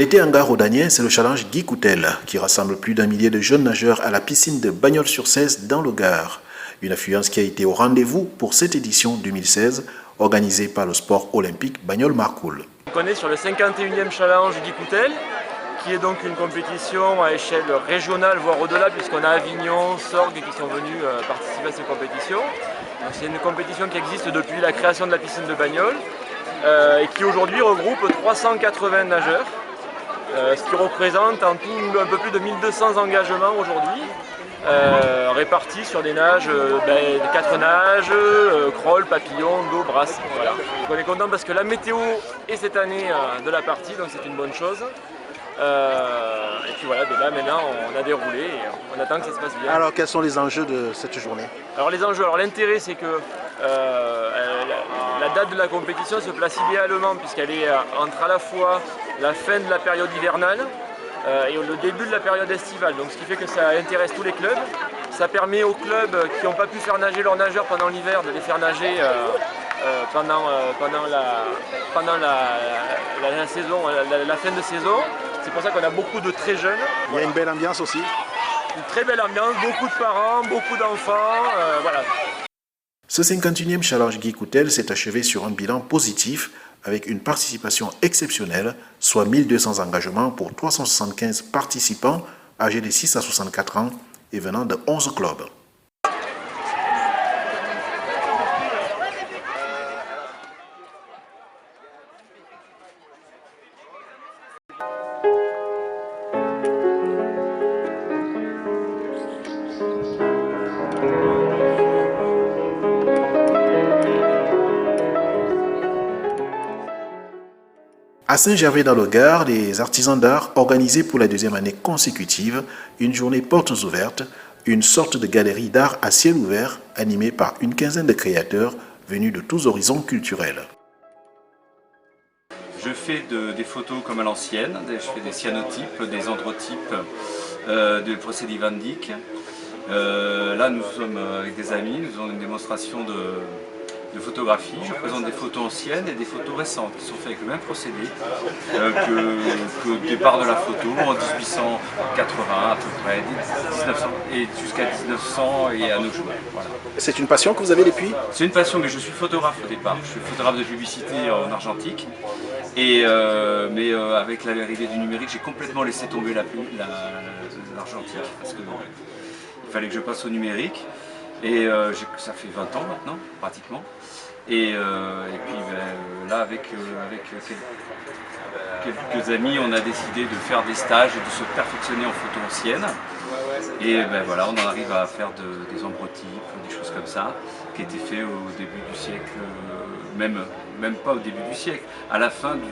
L'été en gare Audanien, c'est le challenge Guy Coutel qui rassemble plus d'un millier de jeunes nageurs à la piscine de Bagnols-sur-Cèze dans le Gard. Une affluence qui a été au rendez-vous pour cette édition 2016 organisée par le sport olympique Bagnols-Marcoul. On est sur le 51e challenge Guy Coutel, qui est donc une compétition à échelle régionale, voire au-delà, puisqu'on a Avignon, Sorgues qui sont venus participer à cette compétition. C'est une compétition qui existe depuis la création de la piscine de Bagnols et qui aujourd'hui regroupe 380 nageurs. Ce qui représente en tout un peu plus de 1200 engagements aujourd'hui, répartis sur des nages, 4 nages, crawl, papillon, dos, brasse. Voilà. Donc on est content parce que la météo est cette année de la partie, donc c'est une bonne chose. Et puis voilà, là maintenant on a déroulé et on attend que ça se passe bien. Alors quels sont les enjeux de cette journée? Alors les enjeux, l'intérêt c'est que la date de la compétition se place idéalement puisqu'elle est entre à la fois la fin de la période hivernale et le début de la période estivale. Donc ce qui fait que ça intéresse tous les clubs. Ça permet aux clubs qui n'ont pas pu faire nager leurs nageurs pendant l'hiver de les faire nager pendant la saison, la fin de saison. C'est pour ça qu'on a beaucoup de très jeunes. Il y a une belle ambiance aussi. Une très belle ambiance, beaucoup de parents, beaucoup d'enfants, voilà. Ce 51e challenge Guy Coutel s'est achevé sur un bilan positif avec une participation exceptionnelle, soit 1200 engagements pour 375 participants âgés de 6 à 64 ans et venant de 11 clubs. À Saint-Gervais dans le Gard, les artisans d'art organisaient pour la deuxième année consécutive une journée portes ouvertes, une sorte de galerie d'art à ciel ouvert animée par une quinzaine de créateurs venus de tous horizons culturels. Je fais des photos comme à l'ancienne, je fais des cyanotypes, des androtypes de procédés Van Dyck. Là nous sommes avec des amis, nous avons une démonstration de photographie. Je présente des photos anciennes et des photos récentes qui sont faites avec le même procédé que le départ de la photo en 1880 à peu près, 1900, et jusqu'à 1900 et à nos jours. Voilà. C'est une passion que vous avez depuis? C'est une passion, mais je suis photographe au départ. Je suis photographe de publicité en argentique. Et, avec l'arrivée du numérique, j'ai complètement laissé tomber l'argentique parce qu'il fallait que je passe au numérique. Et ça fait 20 ans maintenant, pratiquement. Et puis là, avec quelques amis, on a décidé de faire des stages et de se perfectionner en photo ancienne. Et voilà, on en arrive à faire des ambrotypes, des choses comme ça, qui étaient faits au début du siècle, même pas au début du siècle, à la fin du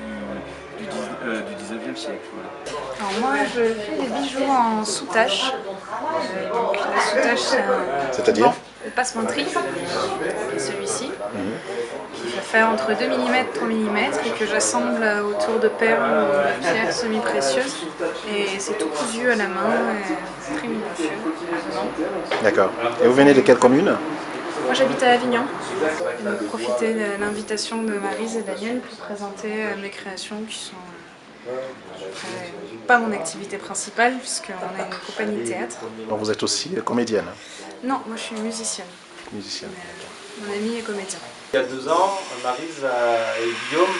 19e siècle. Voilà. Alors moi je fais des bijoux en soutache. Donc la soutache c'est un passementerie, celui-ci, qui va faire entre 2 mm et 3 mm et que j'assemble autour de perles ou de pierres semi-précieuses. Et c'est tout cousu à la main, très minutieux. D'accord. Et vous venez de quelle commune? Moi j'habite à Avignon. Donc profiter de l'invitation de Maryse et Daniel pour présenter mes créations qui sont pas mon activité principale puisqu'on a une compagnie de théâtre. Donc vous êtes aussi comédienne? Non, moi je suis musicienne. Musicienne. Mon ami est comédien. Il y a 2 ans, Maryse et Guillaume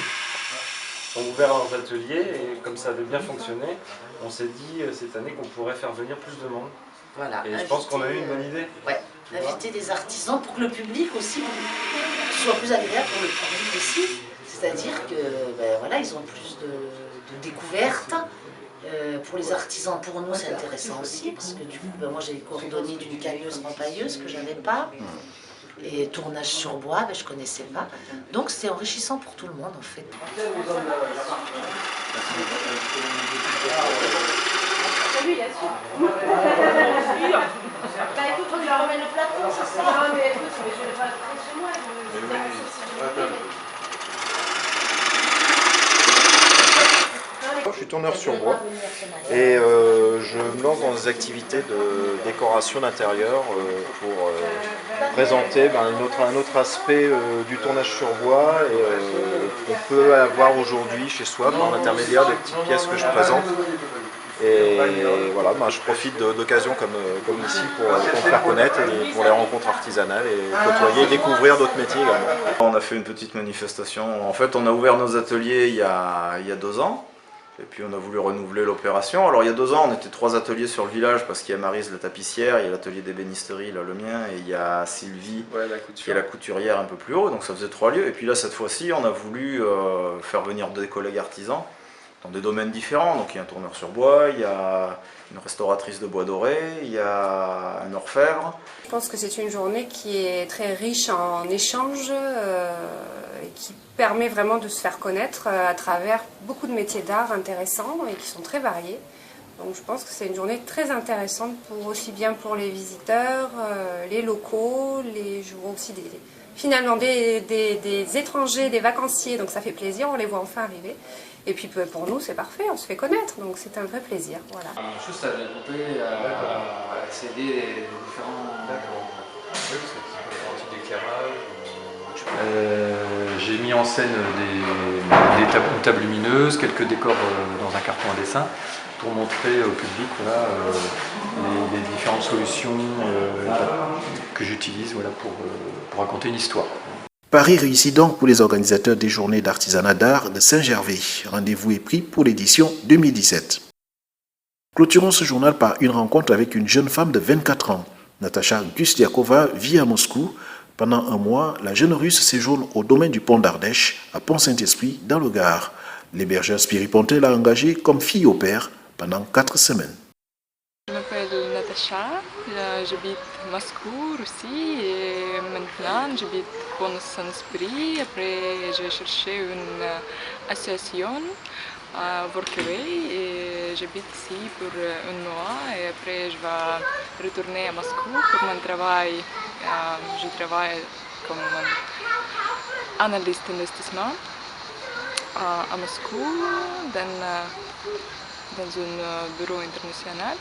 ont ouvert leurs ateliers et comme ça avait bien fonctionné, on s'est dit cette année qu'on pourrait faire venir plus de monde. Voilà, et je pense qu'on a eu une bonne idée. Ouais, inviter des artisans pour que le public aussi soit plus agréable pour le public aussi. C'est-à-dire que voilà, ils ont plus de découvertes. Pour les artisans, pour nous c'est intéressant aussi parce que du coup moi j'ai les coordonnées d'une cagneuse rempailleuse que j'avais pas et tournage sur bois, je connaissais pas, donc c'est enrichissant pour tout le monde en fait. Salut Yassine. Bah écoute, on lui ramène le plateau, c'est ça. Non mais écoute, je vais pas le chez moi. Je suis Tourneur-sur-Bois et je me lance dans des activités de décoration d'intérieur pour présenter un autre aspect du tournage sur bois qu'on peut avoir aujourd'hui chez soi par l'intermédiaire des petites pièces que je présente. Et voilà, je profite d'occasions comme ici pour me faire connaître et pour les rencontres artisanales et côtoyer et découvrir d'autres métiers également. On a fait une petite manifestation. En fait, on a ouvert nos ateliers il y a 2 ans. Et puis on a voulu renouveler l'opération. Alors il y a 2 ans, on était 3 ateliers sur le village parce qu'il y a Maryse la tapissière, il y a l'atelier d'ébénisterie, là le mien, et il y a Sylvie qui est la couturière un peu plus haut, donc ça faisait 3 lieux. Et puis là cette fois-ci, on a voulu faire venir des collègues artisans dans des domaines différents. Donc il y a un tourneur sur bois, il y a une restauratrice de bois doré, il y a un orfèvre. Je pense que c'est une journée qui est très riche en échanges et qui permet vraiment de se faire connaître à travers beaucoup de métiers d'art intéressants et qui sont très variés. Donc je pense que c'est une journée très intéressante aussi bien pour les visiteurs, les locaux, je vois aussi finalement des étrangers, des vacanciers, donc ça fait plaisir, on les voit enfin arriver. Et puis pour nous c'est parfait, on se fait connaître, donc c'est un vrai plaisir. Voilà. Juste à développer, à accéder les différents types d'éclairage. J'ai mis en scène une table lumineuse, quelques décors dans un carton à dessin pour montrer au public voilà, les différentes solutions que j'utilise voilà, pour raconter une histoire. Paris réussit donc pour les organisateurs des journées d'artisanat d'art de Saint-Gervais. Rendez-vous est pris pour l'édition 2017. Clôturons ce journal par une rencontre avec une jeune femme de 24 ans. Natacha Gusliakova vit à Moscou. Pendant un mois, la jeune Russe séjourne au domaine du pont d'Ardèche, à Pont-Saint-Esprit, dans le Gard. L'hébergeur Spiripontel l'a engagée comme fille au père pendant 4 semaines. Je m'appelle Natacha, j'habite Moscou, Russie, et maintenant j'habite Pont-Saint-Esprit. Après, j'ai cherché une association à Workaway et j'habite ici pour un mois. Et après, je vais retourner à Moscou pour mon travail. Je travaille comme analyste d'investissement à Moscou dans un bureau international.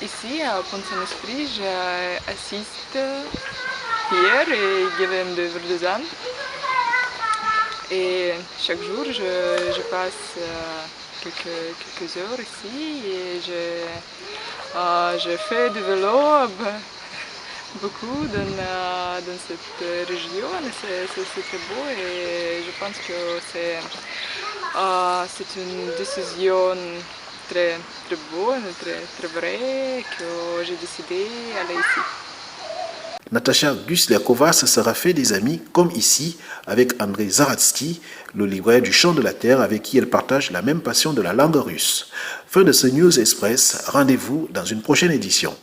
Ici, à Pont-Saint-Esprit, j'assiste hier et give de Verduzan. Et chaque jour, je passe quelques heures ici et je fais du vélo beaucoup dans cette région. C'est très beau et je pense que c'est une décision très bonne, très vraie que j'ai décidé d'aller ici. Natacha Gusliakova se sera fait des amis, comme ici, avec Andrei Zaratsky, le libraire du Champ de la Terre, avec qui elle partage la même passion de la langue russe. Fin de ce News Express, rendez-vous dans une prochaine édition.